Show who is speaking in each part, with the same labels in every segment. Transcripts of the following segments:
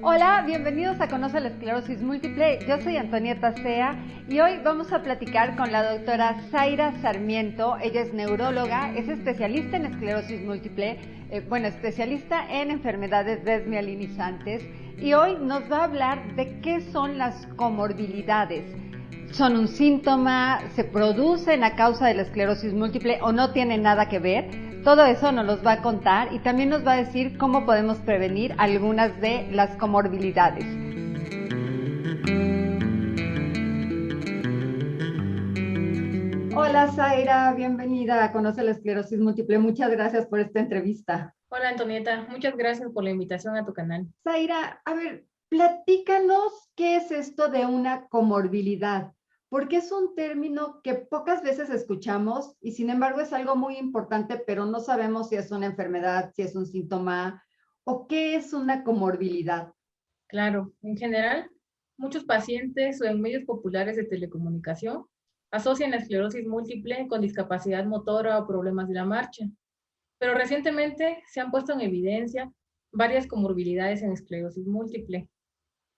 Speaker 1: Hola, bienvenidos a Conoce la Esclerosis Múltiple. Yo soy Antonieta Sea y hoy vamos a platicar con la doctora Zaira Sarmiento. Ella es neuróloga, es especialista en esclerosis múltiple, especialista en enfermedades desmielinizantes, y hoy nos va a hablar de qué son las comorbilidades. ¿Son un síntoma? ¿Se producen a causa de la esclerosis múltiple o no tienen nada que ver? Todo eso nos los va a contar y también nos va a decir cómo podemos prevenir algunas de las comorbilidades. Hola Zaira, bienvenida a Conoce la Esclerosis Múltiple. Muchas gracias por esta entrevista.
Speaker 2: Hola Antonieta, muchas gracias por la invitación a tu canal.
Speaker 1: Zaira, a ver, platícanos qué es esto de una comorbilidad, porque es un término que pocas veces escuchamos y sin embargo es algo muy importante, pero no sabemos si es una enfermedad, si es un síntoma o qué es una comorbilidad.
Speaker 2: Claro, en general, muchos pacientes o en medios populares de telecomunicación asocian la esclerosis múltiple con discapacidad motora o problemas de la marcha, pero recientemente se han puesto en evidencia varias comorbilidades en esclerosis múltiple.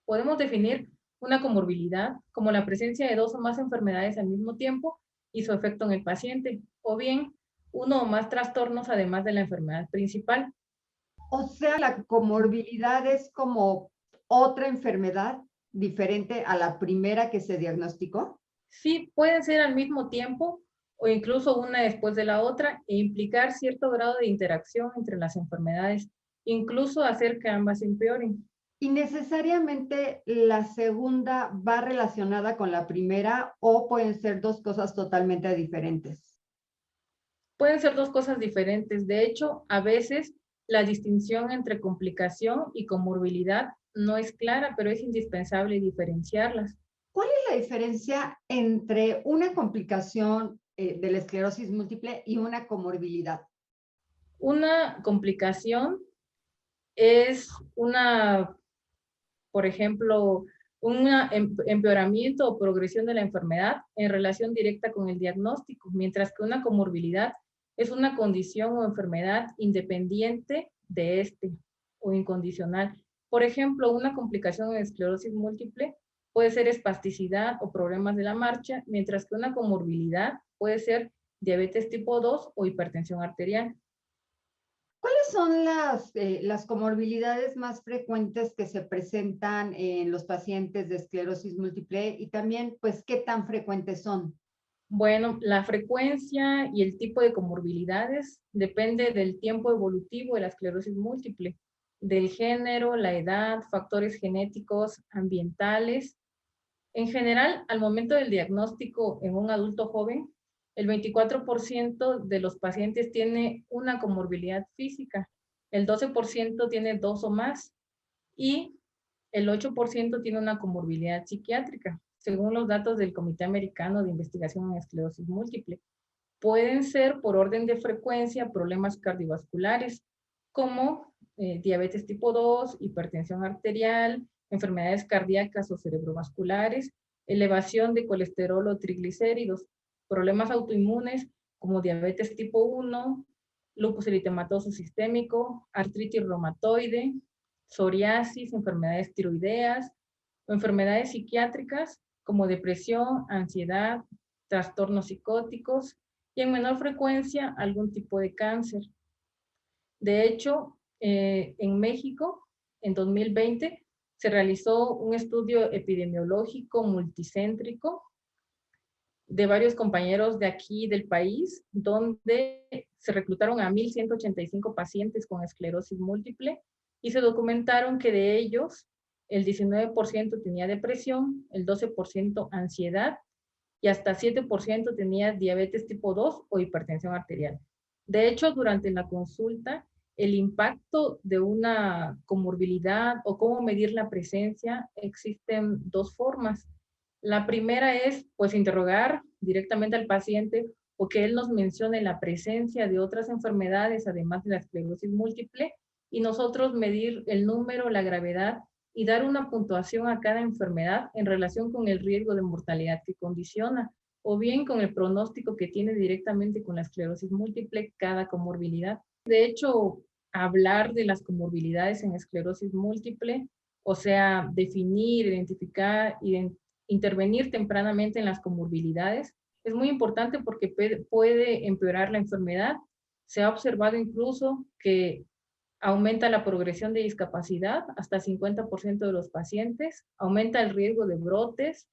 Speaker 2: Podemos definir una comorbilidad como la presencia de dos o más enfermedades al mismo tiempo y su efecto en el paciente, o bien uno o más trastornos además de la enfermedad principal.
Speaker 1: O sea, la comorbilidad es como otra enfermedad diferente a la primera que se diagnosticó.
Speaker 2: Sí, pueden ser al mismo tiempo o incluso una después de la otra e implicar cierto grado de interacción entre las enfermedades, incluso hacer que ambas empeoren.
Speaker 1: ¿Y necesariamente la segunda va relacionada con la primera o pueden ser dos cosas totalmente diferentes?
Speaker 2: Pueden ser dos cosas diferentes. De hecho, a veces la distinción entre complicación y comorbilidad no es clara, pero es indispensable diferenciarlas.
Speaker 1: ¿Cuál es la diferencia entre una complicación de la esclerosis múltiple y una comorbilidad?
Speaker 2: Una complicación es por ejemplo, un empeoramiento o progresión de la enfermedad en relación directa con el diagnóstico, mientras que una comorbilidad es una condición o enfermedad independiente de este o incondicional. Por ejemplo, una complicación en esclerosis múltiple puede ser espasticidad o problemas de la marcha, mientras que una comorbilidad puede ser diabetes tipo 2 o hipertensión arterial.
Speaker 1: ¿Cuáles son las comorbilidades más frecuentes que se presentan en los pacientes de esclerosis múltiple y también, pues, qué tan frecuentes son?
Speaker 2: Bueno, la frecuencia y el tipo de comorbilidades depende del tiempo evolutivo de la esclerosis múltiple, del género, la edad, factores genéticos, ambientales. En general, al momento del diagnóstico en un adulto joven, el 24% de los pacientes tiene una comorbilidad física, el 12% tiene dos o más y el 8% tiene una comorbilidad psiquiátrica, según los datos del Comité Americano de Investigación en Esclerosis Múltiple. Pueden ser por orden de frecuencia problemas cardiovasculares como diabetes tipo 2, hipertensión arterial, enfermedades cardíacas o cerebrovasculares, elevación de colesterol o triglicéridos, problemas autoinmunes como diabetes tipo 1, lupus eritematoso sistémico, artritis reumatoide, psoriasis, enfermedades tiroideas o enfermedades psiquiátricas como depresión, ansiedad, trastornos psicóticos y en menor frecuencia algún tipo de cáncer. De hecho, en México, en 2020, se realizó un estudio epidemiológico multicéntrico de varios compañeros de aquí del país, donde se reclutaron a 1,185 pacientes con esclerosis múltiple y se documentaron que de ellos el 19% tenía depresión, el 12% ansiedad y hasta 7% tenía diabetes tipo 2 o hipertensión arterial. De hecho, durante la consulta, el impacto de una comorbilidad o cómo medir la presencia, existen dos formas. La primera es, pues, interrogar directamente al paciente o que él nos mencione la presencia de otras enfermedades, además de la esclerosis múltiple, y nosotros medir el número, la gravedad y dar una puntuación a cada enfermedad en relación con el riesgo de mortalidad que condiciona, o bien con el pronóstico que tiene directamente con la esclerosis múltiple cada comorbilidad. De hecho, hablar de las comorbilidades en esclerosis múltiple O sea, definir, identificar, intervenir tempranamente en las comorbilidades es muy importante porque puede empeorar la enfermedad. Se ha observado incluso que aumenta la progresión de discapacidad hasta 50% de los pacientes, aumenta el riesgo de brotes,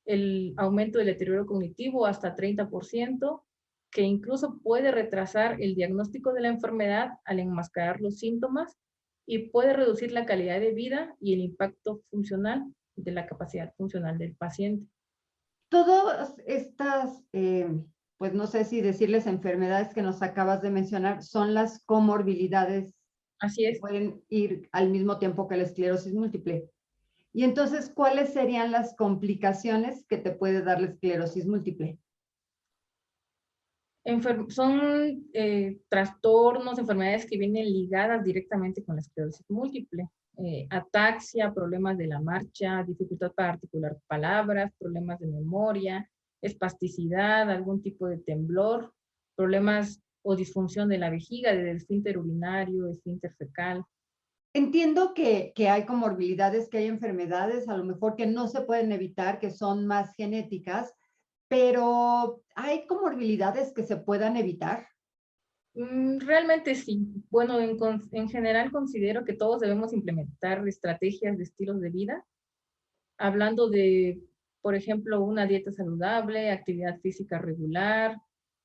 Speaker 2: el aumento del deterioro cognitivo hasta 30%, que incluso puede retrasar el diagnóstico de la enfermedad al enmascarar los síntomas y puede reducir la calidad de vida y el impacto funcional de la capacidad funcional del paciente.
Speaker 1: Todas estas, pues no sé si decirles enfermedades que nos acabas de mencionar, son las comorbilidades
Speaker 2: Así
Speaker 1: que
Speaker 2: es.
Speaker 1: pueden ir al mismo tiempo que la esclerosis múltiple. Y entonces, ¿cuáles serían las complicaciones que te puede dar la esclerosis múltiple?
Speaker 2: Son trastornos, enfermedades que vienen ligadas directamente con la esclerosis múltiple. Ataxia, problemas de la marcha, dificultad para articular palabras, problemas de memoria, espasticidad, algún tipo de temblor, problemas o disfunción de la vejiga, del esfínter urinario, esfínter fecal.
Speaker 1: Entiendo que hay comorbilidades, que hay enfermedades, a lo mejor que no se pueden evitar, que son más genéticas, pero ¿hay comorbilidades que se puedan evitar?
Speaker 2: Realmente sí. Bueno, en general considero que todos debemos implementar estrategias de estilos de vida, hablando de, por ejemplo, una dieta saludable, actividad física regular,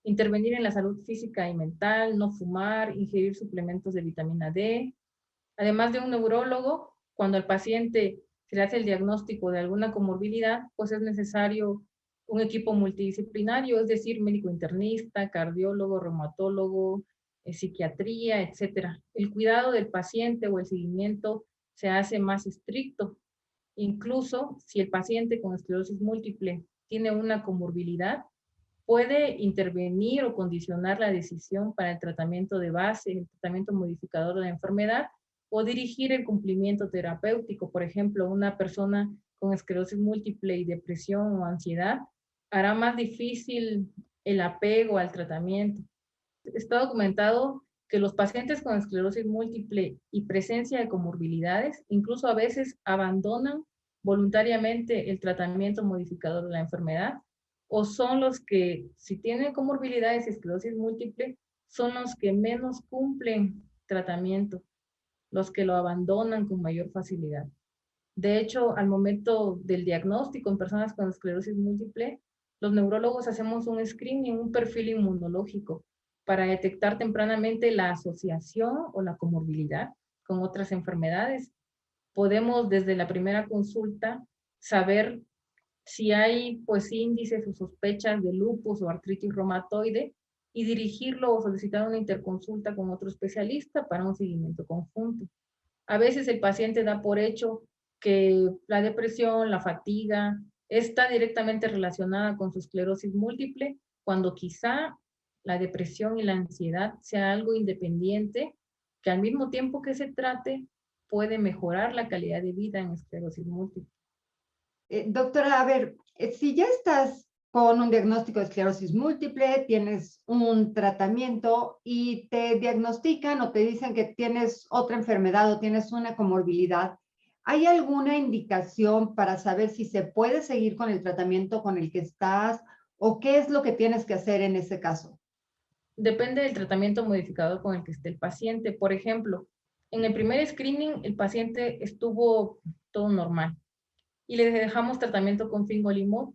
Speaker 2: intervenir en la salud física y mental, no fumar, ingerir suplementos de vitamina D. Además de un neurólogo, cuando al paciente se le hace el diagnóstico de alguna comorbilidad, pues es necesario un equipo multidisciplinario, es decir, médico internista, cardiólogo, reumatólogo, psiquiatría, etcétera. El cuidado del paciente o el seguimiento se hace más estricto. Incluso si el paciente con esclerosis múltiple tiene una comorbilidad, puede intervenir o condicionar la decisión para el tratamiento de base, el tratamiento modificador de la enfermedad o dirigir el cumplimiento terapéutico. Por ejemplo, una persona con esclerosis múltiple y depresión o ansiedad hará más difícil el apego al tratamiento. Está documentado que los pacientes con esclerosis múltiple y presencia de comorbilidades, incluso a veces abandonan voluntariamente el tratamiento modificador de la enfermedad, o son los que, si tienen comorbilidades y esclerosis múltiple, son los que menos cumplen tratamiento, los que lo abandonan con mayor facilidad. De hecho, al momento del diagnóstico en personas con esclerosis múltiple, los neurólogos hacemos un screening, un perfil inmunológico para detectar tempranamente la asociación o la comorbilidad con otras enfermedades. Podemos desde la primera consulta saber si hay pues índices o sospechas de lupus o artritis reumatoide y dirigirlo o solicitar una interconsulta con otro especialista para un seguimiento conjunto. A veces el paciente da por hecho que la depresión, la fatiga, está directamente relacionada con su esclerosis múltiple, cuando quizá la depresión y la ansiedad sea algo independiente, que al mismo tiempo que se trate, puede mejorar la calidad de vida en esclerosis múltiple.
Speaker 1: Doctora, a ver, si ya estás con un diagnóstico de esclerosis múltiple, tienes un tratamiento y te diagnostican o te dicen que tienes otra enfermedad o tienes una comorbilidad, ¿hay alguna indicación para saber si se puede seguir con el tratamiento con el que estás o qué es lo que tienes que hacer en ese caso?
Speaker 2: Depende del tratamiento modificador con el que esté el paciente. Por ejemplo, en el primer screening el paciente estuvo todo normal y le dejamos tratamiento con fingolimod,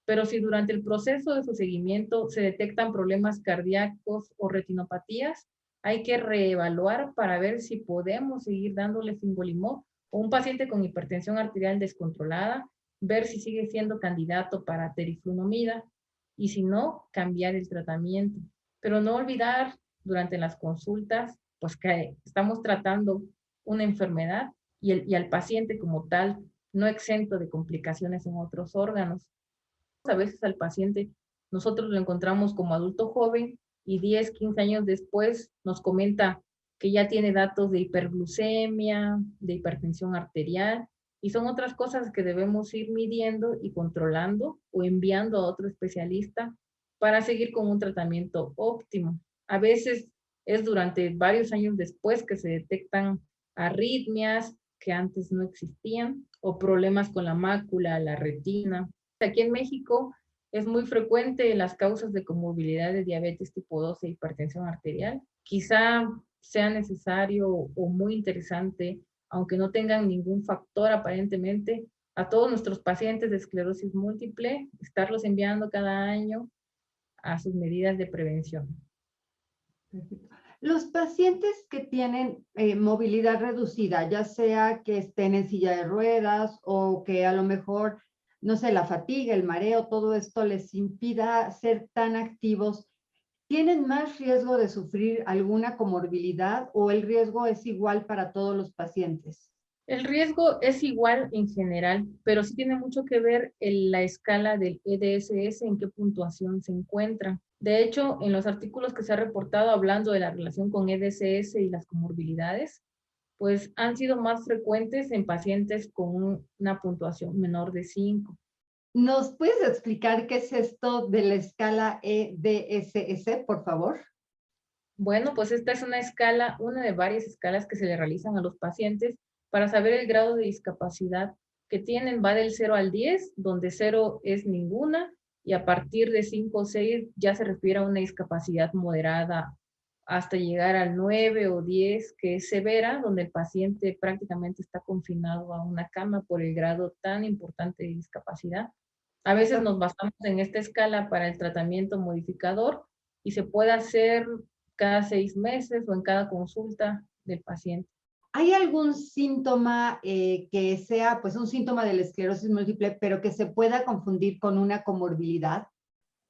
Speaker 2: pero si durante el proceso de su seguimiento se detectan problemas cardíacos o retinopatías, hay que reevaluar para ver si podemos seguir dándole fingolimod, o un paciente con hipertensión arterial descontrolada, ver si sigue siendo candidato para teriflunomida y si no, cambiar el tratamiento. Pero no olvidar durante las consultas, pues que estamos tratando una enfermedad y al paciente como tal no exento de complicaciones en otros órganos. A veces al paciente nosotros lo encontramos como adulto joven y 10, 15 años después nos comenta que ya tiene datos de hiperglucemia, de hipertensión arterial, y son otras cosas que debemos ir midiendo y controlando o enviando a otro especialista para seguir con un tratamiento óptimo. A veces es durante varios años después que se detectan arritmias que antes no existían, o problemas con la mácula, la retina. Aquí en México es muy frecuente las causas de comorbilidad de diabetes tipo 2 e hipertensión arterial. Quizá sea necesario o muy interesante, aunque no tengan ningún factor aparentemente, a todos nuestros pacientes de esclerosis múltiple, estarlos enviando cada año a sus medidas de prevención.
Speaker 1: Los pacientes que tienen movilidad reducida, ya sea que estén en silla de ruedas o que a lo mejor, no sé, la fatiga, el mareo, todo esto les impida ser tan activos, ¿tienen más riesgo de sufrir alguna comorbilidad o el riesgo es igual para todos los pacientes?
Speaker 2: El riesgo es igual en general, pero sí tiene mucho que ver en la escala del EDSS, en qué puntuación se encuentra. De hecho, en los artículos que se ha reportado hablando de la relación con EDSS y las comorbilidades, pues han sido más frecuentes en pacientes con una puntuación menor de 5.
Speaker 1: ¿Nos puedes explicar qué es esto de la escala EDSS, por favor?
Speaker 2: Bueno, pues esta es una escala, una de varias escalas que se le realizan a los pacientes para saber el grado de discapacidad que tienen. Va del 0 al 10, donde 0 es ninguna, y a partir de 5 o 6 ya se refiere a una discapacidad moderada, hasta llegar al 9 o 10, que es severa, donde el paciente prácticamente está confinado a una cama por el grado tan importante de discapacidad. A veces nos basamos en esta escala para el tratamiento modificador y se puede hacer cada 6 meses o en cada consulta del paciente.
Speaker 1: ¿Hay algún síntoma que sea pues un síntoma de la esclerosis múltiple, pero que se pueda confundir con una comorbilidad?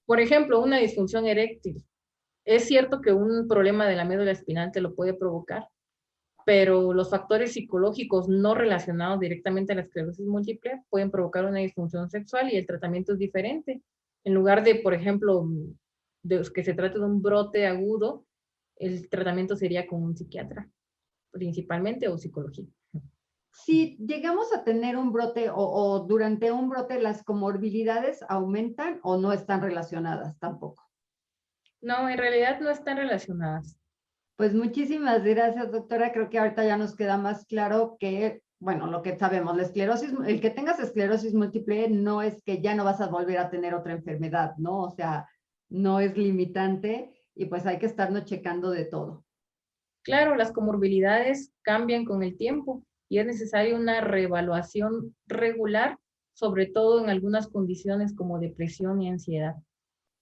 Speaker 2: Por ejemplo, una disfunción eréctil. Es cierto que un problema de la médula espinal te lo puede provocar, pero los factores psicológicos no relacionados directamente a la esclerosis múltiple pueden provocar una disfunción sexual y el tratamiento es diferente. En lugar de, por ejemplo, de que se trate de un brote agudo, el tratamiento sería con un psiquiatra, principalmente, o psicología.
Speaker 1: Si llegamos a tener un brote o durante un brote, ¿las comorbilidades aumentan o no están relacionadas tampoco?
Speaker 2: No, en realidad no están relacionadas.
Speaker 1: Pues muchísimas gracias, doctora. Creo que ahorita ya nos queda más claro que, bueno, lo que sabemos, la esclerosis, el que tengas esclerosis múltiple no es que ya no vas a volver a tener otra enfermedad, ¿no? O sea, no es limitante y pues hay que estarnos checando de todo.
Speaker 2: Claro, las comorbilidades cambian con el tiempo y es necesaria una reevaluación regular, sobre todo en algunas condiciones como depresión y ansiedad.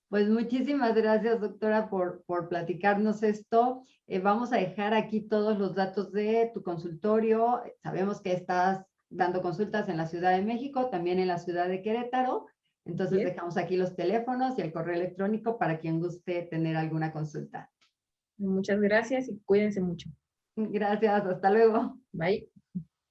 Speaker 1: Pues muchísimas gracias, doctora, por platicarnos esto. Vamos a dejar aquí todos los datos de tu consultorio. Sabemos que estás dando consultas en la Ciudad de México, también en la ciudad de Querétaro. Entonces
Speaker 2: Bien.
Speaker 1: dejamos aquí los teléfonos y el correo electrónico para quien guste tener alguna consulta.
Speaker 2: Muchas gracias y cuídense mucho.
Speaker 1: Gracias, hasta luego.
Speaker 2: Bye.